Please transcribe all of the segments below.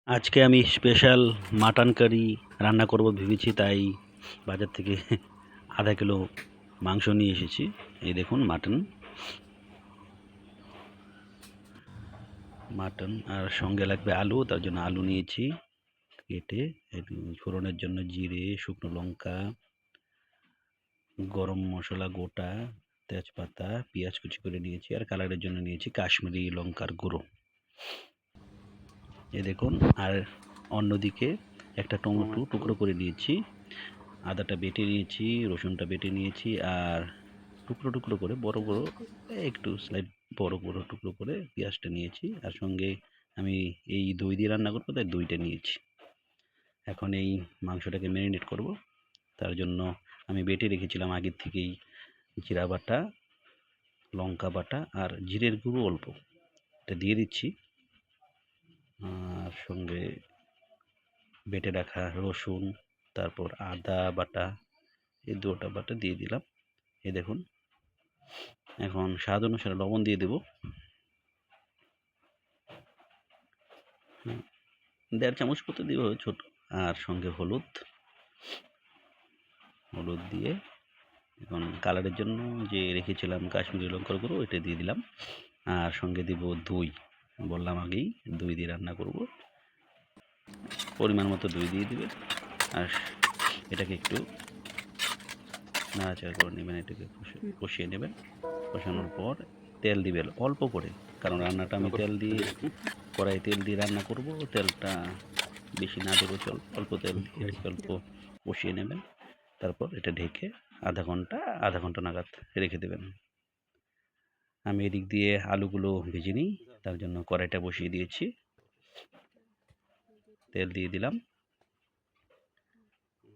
আজকে আমি special mutton curry রান্না করব ভেবেছি, তাই বাজার থেকে আধা কিলো মাংস নিয়ে এসেছি। এই দেখুন মাটন আর সঙ্গে লাগবে আলু, তার জন্য আলু নিয়েছি কেটে। ফোড়নের জন্য জিরে, শুকনো লঙ্কা, গরম মশলা গোটা, তেজপাতা, পেঁয়াজ কুচি করে নিয়েছি, আর কালারের জন্য নিয়েছি কাশ্মীরি লঙ্কার গুঁড়ো। এই দেখুন। আর অন্যদিকে একটা টমেটো টুকরো করে নিয়েছি, আদাটা বেটে নিয়েছি, রসুনটা বেটে নিয়েছি, আর টুকরো টুকরো করে বড় বড় একটু স্লাইড বড় বড় টুকরো করে পেঁয়াজটা নিয়েছি। আর সঙ্গে আমি এই দই দিয়ে রান্না করবো, তাই দইটা নিয়েছি। এখন এই মাংসটাকে ম্যারিনেট করব। তার জন্য আমি বেটে রেখেছিলাম আগের থেকেই জিরা বাটা, লঙ্কা বাটা আর জিরের গুঁড়ো অল্প, এটা দিয়ে দিচ্ছি। আর সঙ্গে বেটে রাখা রসুন, তারপর আদা বাটা, এই দুটো বাটা দিয়ে দিলাম। এই দেখুন। এখন স্বাদ অনুসারে লবণ দিয়ে দেব, 1.5 চামচ মতো দিব ছোট। আর সঙ্গে হলুদ দিয়ে এখন কালারের জন্য যে রেখেছিলাম কাশ্মীরি লঙ্কার গুঁড়ো, এটা দিয়ে দিলাম। আর সঙ্গে দিব দই, বললাম আগেই দই দিয়ে রান্না করব। পরিমাণ মতো দই দিয়ে দিবেন। আর এটাকে একটু নাড়াচাড়া করে নেবেন, এটাকে কষিয়ে নেবেন। কষানোর পর তেল দিবেন অল্প করে, কারণ রান্নাটা আমি কড়াই তেল দিয়ে রান্না করব। তেলটা বেশি না দেবো, অল্প তেল দিয়ে অল্প কষিয়ে নেবেন। তারপর এটা ঢেকে আধা ঘন্টা নাগাদ রেখে দেবেন। আমি এদিক দিয়ে আলুগুলো ভেজে নিই, তার জন্য কড়াইটা বসিয়ে দিয়েছি। তেল দিয়ে দিলাম।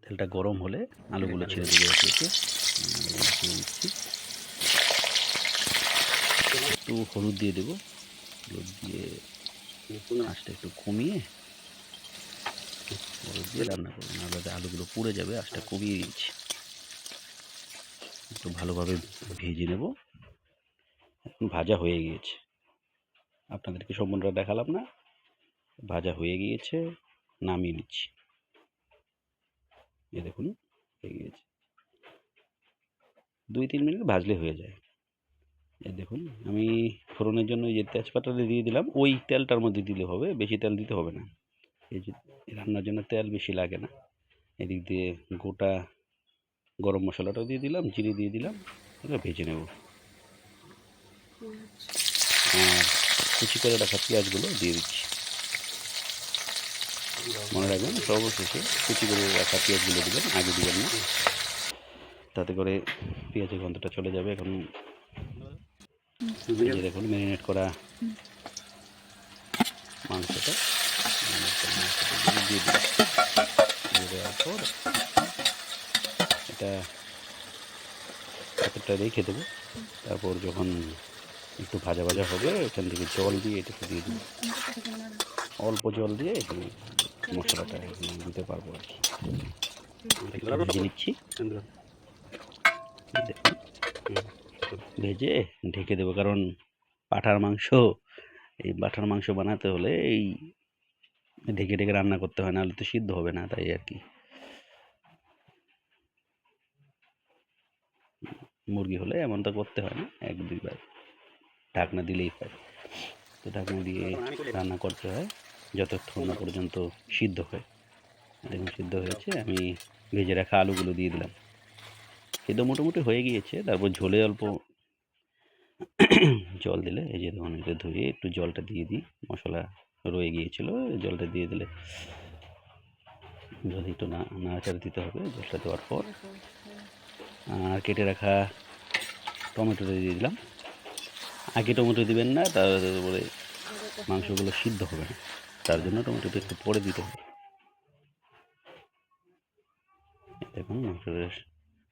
তেলটা গরম হলে আলুগুলো ছেড়ে দেবো একে। একটু হলুদ দিয়ে দেবো, হলুদ দিয়ে আঁচটা একটু কমিয়ে হলুদ দিয়ে রান্না করবো, নাহলে আলুগুলো পুড়ে যাবে। আঁচটা কমিয়ে দিয়েছি, একটু ভালোভাবে ভেজে নেব। ভাজা হয়ে গিয়েছে, আপনাদেরকে সম্পূর্ণটা দেখালাম না। ভাজা হয়ে গিয়েছে, নামিয়ে নিচ্ছি। এই দেখুন হয়ে গিয়েছে, 2-3 মিনিট ভাজলে হয়ে যায়। এই দেখুন, আমি ফোড়নের জন্য এই যে তেজপাতাটা দিয়ে দিলাম, ওই তেলটার মধ্যে দিলে হবে, বেশি তেল দিতে হবে না। এই যে রান্নার জন্য তেল বেশি লাগে না। এদিক দিয়ে গোটা গরম মশলাটাও দিয়ে দিলাম, জিরে দিয়ে দিলাম, এটা ভেজে নেব। আর কুচি করে রাখা পেঁয়াজগুলো দিয়ে দিচ্ছি। মনে রাখবেন সর্বশেষে কুচি করে রাখা পেঁয়াজগুলো দিবেন, আগে দিবেন না, তাতে করে পেঁয়াজের গন্ধটা চলে যাবে। এখন দেখুন ম্যারিনেট করা মাংসটা দিয়ে দিলাম। দিয়ে দেওয়ার পর এটা এতটা রেখে দেবো। তারপর যখন একটু ভাজা ভাজা হবে, এখান থেকে জল দিয়ে এটাকে দিয়ে দেবো। অল্প জল দিয়ে এখানে মশলাটা এখানে দিতে পারবো আর কি। ভেজে নিচ্ছি, ভেজে ঢেকে দেবো, কারণ পাঁঠার মাংস বানাতে হলে এই ঢেকে ঢেকে রান্না করতে হয়, নাহলে তো সিদ্ধ হবে না, তাই আর কি। মুরগি হলে এমনটা করতে হয় না, 1-2 বার ঢাকনা দিলেই হয়। তো ঢাকনা দিয়ে রান্না করতে হয় যতক্ষণ না পর্যন্ত সিদ্ধ হয়। দেখুন সিদ্ধ হয়েছে, আমি ভেজে রাখা আলুগুলো দিয়ে দিলাম। সিদ্ধ মোটামুটি হয়ে গিয়েছে। তারপর ঝোলে অল্প জল দিলে, এই যে দেখুন এটা ধুয়ে একটু জলটা দিয়ে দিই, মশলা রয়ে গিয়েছিল, জলটা দিয়ে দিলে জল একটু নাড়াচাড়া দিতে হবে। জলটা দেওয়ার পর আর কেটে রাখা টমেটোটা দিয়ে দিলাম। আগে টমেটো দিবেন না, তারপরে মাংসগুলো সিদ্ধ হবে না, তার জন্য টমেটোটা একটু পরে দিতে হবে। দেখুন মাংসটা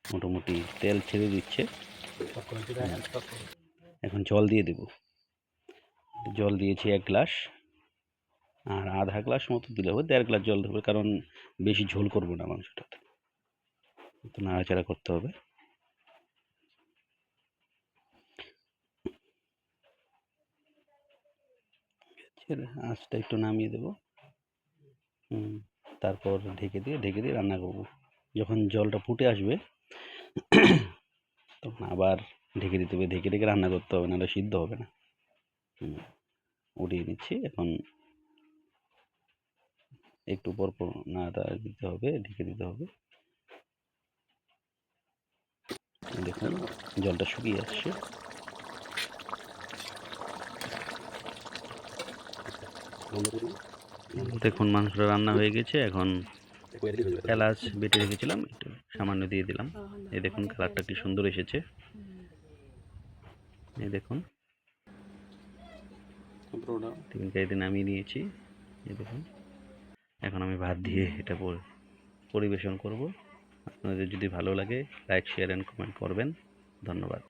মোটামুটি তেল ছেড়ে দিচ্ছে। এখন জল দিয়ে দেব। জল দিয়েছি 1 গ্লাস, আর আধা গ্লাস মতো দিলে হবে, 1.5 গ্লাস জল দেবে, কারণ বেশি ঝোল করবো না মাংসটাতে। তো নাড়াচাড়া করতে হবে। আঁচটা একটু নামিয়ে দেবো। তারপর ঢেকে দিয়ে রান্না করব। যখন জলটা ফুটে আসবে তখন আবার ঢেকে দিতে হবে, ঢেকে রান্না করতে হবে, নাহলে সিদ্ধ হবে না। উঠিয়ে নিচ্ছি। এখন একটু পর নাড়া দিতে হবে, ঢেকে দিতে হবে। দেখুন জলটা শুকিয়ে আসছে। দেখুন মাংসটা রান্না হয়ে গেছে। এখন এলাচ বেটে রেখেছিলাম, একটু সামান্য দিয়ে দিলাম। এই দেখুন কালারটা কি সুন্দর এসেছে। এই দেখুন টিফিন কারিতে নামিয়ে নিয়েছি। এই দেখুন এখন আমি ভাত দিয়ে এটা পরিবেশন করব। আপনাদের যদি ভালো লাগে লাইক, শেয়ার অ্যান্ড কমেন্ট করবেন। ধন্যবাদ।